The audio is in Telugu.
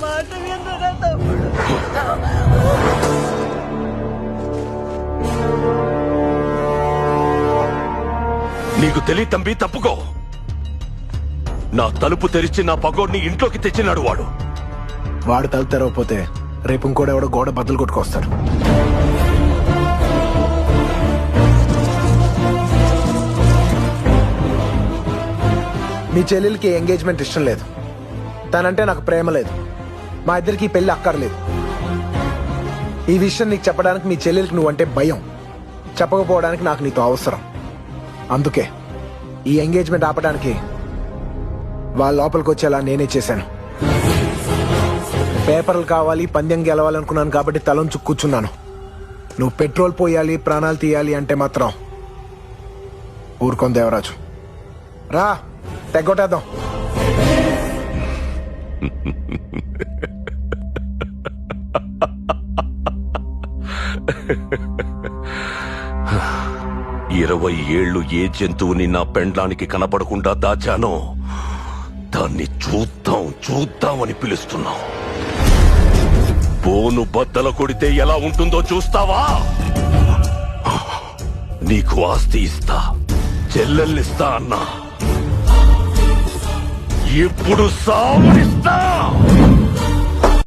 మాట వినరా తమ్ముడు? నీకు తెలియ తంబి, తప్పుకో. నా తలుపు తెరిచి నా పగోడిని ఇంట్లోకి తెచ్చినాడు వాడు. వాడు తలుపు తెరవకపోతే రేపు ఇంకోడెవడో గోడ బద్దలు కొట్టుకొస్తాడు. మీ చెల్లెలకి ఎంగేజ్మెంట్ ఇష్టం లేదు, తనంటే నాకు ప్రేమ లేదు, మా ఇద్దరికి పెళ్లి అక్కర్లేదు. ఈ విషయం నీకు చెప్పడానికి మీ చెల్లెలకి నువ్వంటే భయం, చెప్పకపోవడానికి నాకు నీతో అవసరం. అందుకే ఈ ఎంగేజ్మెంట్ ఆపడానికి వాళ్ళ లోపలికి వచ్చేలా నేనే చేశాను. పేపర్లు కావాలి, పందెం గెలవాలనుకున్నాను కాబట్టి తలంచు కూర్చున్నాను. నువ్వు పెట్రోల్ పోయాలి, ప్రాణాలు తీయాలి అంటే మాత్రం ఊరుకోం దేవరాజు. రా తెగొట్టేద్దాం. ఇరవై ఏళ్లు ఏ జంతువుని నా పెండ్లానికి కనపడకుండా దాచానో దాన్ని చూద్దామని పిలుస్తున్నాం. బోను బద్దల కొడితే ఎలా ఉంటుందో చూస్తావా? నీకు ఆస్తి ఇస్తా, చెల్లెల్నిస్తా అన్నా, ఇప్పుడు సావునిస్తా.